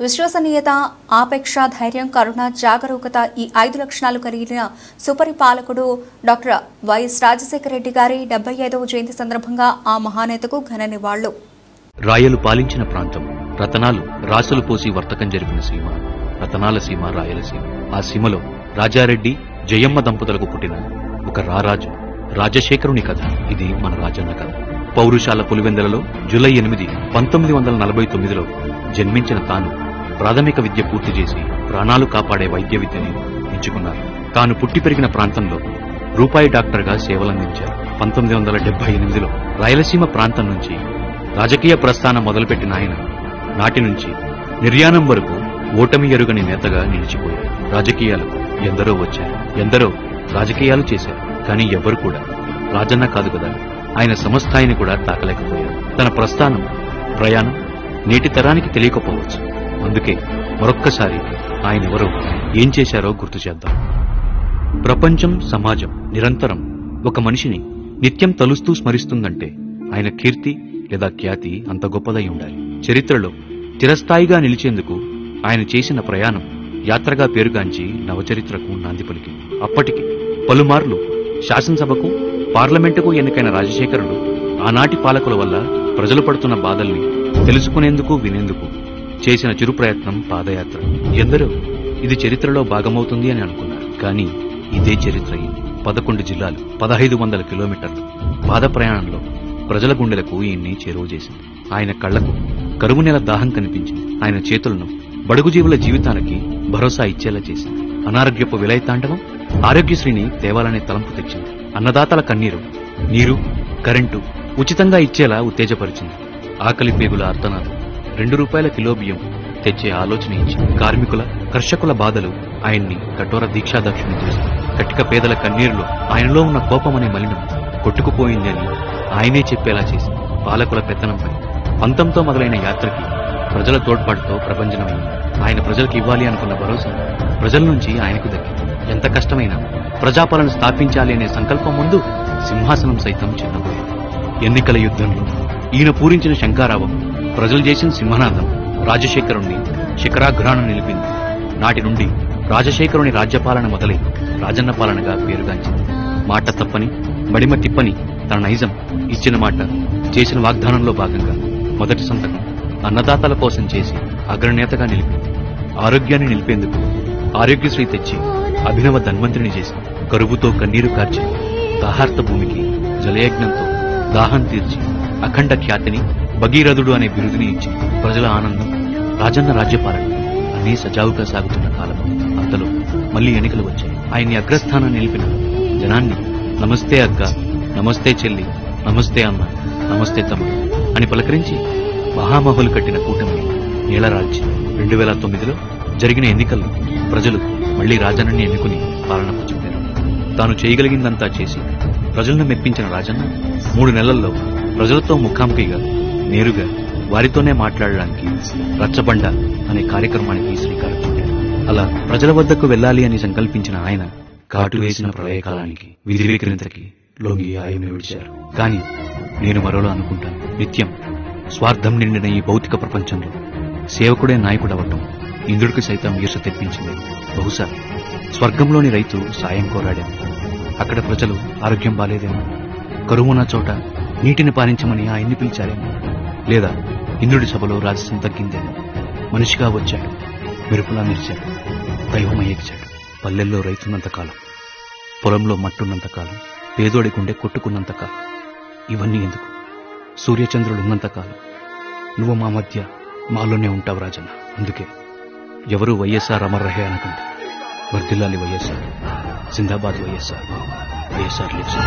విశ్వసనీయత, ఆపేక్ష, ధైర్యం, కరుణ, జాగరూకత ఈ 5 లక్షణాలు కలిగిన సుపరిపాలకుడు డాక్టర్ వైఎస్ రాజశేఖర రెడ్డి గారి 75వ జయంతి సందర్భంగా ఆ మహానేతకు ఘన నివాళులు. రాయలు పాలించిన ప్రాంతం, రతనాలు రాసులు పోసి వర్తకం జరిపిన సీమ, రతనాల సీమ, రాయలసీమ. ఆ సీమలో రాజారెడ్డి, జయమ్మ దంపతులకు పుట్టిన ఒక రారాజు రాజశేఖరుని కథ ఇది మన రాజన్న కథ. పౌరుషాల పులివెందలలో జూలై 8, 1949లో జన్మించిన తాను ప్రాథమిక విద్య పూర్తి చేసి ప్రాణాలు కాపాడే వైద్య విద్యని ఎంచుకున్నారు. తాను పుట్టి పెరిగిన ప్రాంతంలో రూపాయి డాక్టర్గా సేవలందించారు. 1978లో రాయలసీమ ప్రాంతం నుంచి రాజకీయ ప్రస్థానం మొదలుపెట్టిన ఆయన నాటి నుంచి నిర్యాణం వరకు ఓటమి ఎరుగని నేతగా నిలిచిపోయారు. రాజకీయాలకు ఎందరో వచ్చారు, ఎందరో రాజకీయాలు చేశారు. కానీ ఎవరు కూడా రాజన్న కాదు కదా, ఆయన సమస్థాయిని కూడా తాకలేకపోయారు. తన ప్రస్థానం, ప్రయాణం నేటి తరానికి తెలియకపోవచ్చు. అందుకే మరొక్కసారి ఆయన ఎవరో, ఏం చేశారో గుర్తు చేద్దాం. ప్రపంచం, సమాజం నిరంతరం ఒక మనిషిని నిత్యం తలుస్తూ స్మరిస్తుందంటే ఆయన కీర్తి లేదా ఖ్యాతి అంత గొప్పదై ఉండాలి. చరిత్రలో చిరస్థాయిగా నిలిచేందుకు ఆయన చేసిన ప్రయాణం యాత్రగా పేరుగాంచి నవచరిత్రకు నాంది పలికింది. అప్పటికి పలుమార్లు శాసనసభకు, పార్లమెంటుకు ఎన్నికైన రాజశేఖరుడు ఆనాటి పాలకుల వల్ల ప్రజలు పడుతున్న బాధల్ని తెలుసుకునేందుకు, వినేందుకు చేసిన చిరు ప్రయత్నం పాదయాత్ర. ఎందరో ఇది చరిత్రలో భాగమవుతుంది అని అనుకున్నారు. కానీ ఇదే చరిత్ర అయింది. 11 జిల్లాలు, 1500 కిలోమీటర్లు పాద ప్రయాణంలో ప్రజల గుండెలకు ఈయన్ని చేరువ చేసింది. ఆయన కళ్లకు కరువు నెల దాహం కనిపించింది. ఆయన చేతులను బడుగు జీవుల జీవితానికి భరోసా ఇచ్చేలా చేసింది. అనారోగ్యపు విలయతాండవం ఆరోగ్యశ్రీని తేవాలనే తలంపు తెచ్చింది. అన్నదాతల కన్నీరు, నీరు, కరెంటు ఉచితంగా ఇచ్చేలా ఉత్తేజపరిచింది. ఆకలి పేగుల అర్థనాలు, 2 రూపాయల కిలో బియ్యం తెచ్చే ఆలోచన ఇచ్చింది. కార్మికుల, కర్షకుల బాధలు ఆయన్ని కఠోర దీక్షాదక్షుని చేసింది. కటిక పేదల కన్నీరులో ఆయనలో ఉన్న కోపమనే మలినం కొట్టుకుపోయింది అని ఆయనే చెప్పేలా చేసింది. పాలకుల పెత్తనంపై పంతంతో మొదలైన యాత్రకి ప్రజల తోడ్పాటుతో ప్రభంజనమైంది. ఆయన ప్రజలకు ఇవ్వాలి అనుకున్న భరోసా ప్రజల నుంచి ఆయనకు దక్కింది. ఎంత కష్టమైనా ప్రజాపాలన స్థాపించాలి అనే సంకల్పం ముందు సింహాసనం సైతం చిన్నబోయింది. ఎన్నికల యుద్ధంలో ఈయన పూరించిన శంఖారావం, ప్రజలు చేసిన సింహనాదం రాజశేఖరుణ్ణి శిఖరాగ్రాన నిలిపింది. నాటి నుండి రాజశేఖరుని రాజ్యపాలన మొదలై రాజన్న పాలనగా పేరుగాంచింది. మాట తప్పని, బడిమ తిప్పని తన నైజం, ఇచ్చిన మాట, చేసిన వాగ్దానంలో భాగంగా మొదటి సంతకం అన్నదాతల కోసం చేసి అగ్రనేతగా నిలిపింది. ఆరోగ్యాన్ని నిలిపేందుకు ఆరోగ్యశ్రీ తెచ్చి అభినవ ధన్వంతుని చేసి, కరువుతో కన్నీరు కార్చి దాహార్త భూమికి జలయజ్ఞంతో దాహం తీర్చి అఖండ ఖ్యాతిని, భగీరథుడు అనే బిరుదుని ఇచ్చి ప్రజల ఆనందం, రాజన్న రాజ్యపాలన అన్నీ సజావుగా సాగుతున్న కాలం. అంతలో మళ్లీ ఎన్నికలు వచ్చాయి. ఆయన్ని అగ్రస్థానం నిలిపిన జనాన్ని నమస్తే అక్క, నమస్తే చెల్లి, నమస్తే అమ్మ, నమస్తే తమ్ముడు అని పలకరించి మహామహులు కట్టిన కూటమిని నీలరాల్చి 2009లో జరిగిన ఎన్నికల్లో ప్రజలు మళ్లీ రాజన్నని ఎన్నుకుని పాలనకు చెప్పారు. తాను చేయగలిగిందంతా చేసి ప్రజలను మెప్పించిన రాజన్న 3 నెలల్లో ప్రజలతో ముఖాముఖిగా నేరుగా వారితోనే మాట్లాడడానికి రచ్చబండ అనే కార్యక్రమానికి శ్రీకారం చుట్టారు. అలా ప్రజల వద్దకు వెళ్లాలి అని సంకల్పించిన ఆయన కాటు వేసిన ప్రళయకాలానికి, విధివిక్రింతకి లొంగి ఆయమే విడిచారు. కానీ నేను మరోలా అనుకుంటాను, నిత్యం స్వార్థం నిండిన ఈ భౌతిక ప్రపంచంలో సేవకుడే నాయకుడవటం ఇంద్రుడికి సైతం ఈర్ష తెప్పించింది. బహుశా స్వర్గంలోని రైతు సాయం కోరాడేమో, అక్కడ ప్రజలు ఆరోగ్యం బాలేదేమో, కరువున్న చోట నీటిని పారించమని ఆయన్ని పిలిచారేమో, లేదా ఇంద్రుడి సభలో రాజసం తగ్గిందేమో. మనిషిగా వచ్చాడు, మెరుపులా మెరిచాడు, దైవమై ఎగిచాడు. పల్లెల్లో రైతున్నంతకాలం, పొలంలో మట్టున్నంతకాలం, పేదోడి గుండె కొట్టుకున్నంతకాలం, ఇవన్నీ ఎందుకు? సూర్యచంద్రులు ఉన్నంతకాలం నువ్వు మా మధ్య, మాలోనే ఉంటావు రాజన్న. అందుకే ఎవరూ వైఎస్ఆర్ అమర్ రహే అనకండి. వర్ధిల్లాలి వైఎస్ఆర్, జిందాబాద్ వైఎస్ఆర్, వైఎస్ఆర్ లివ్స్.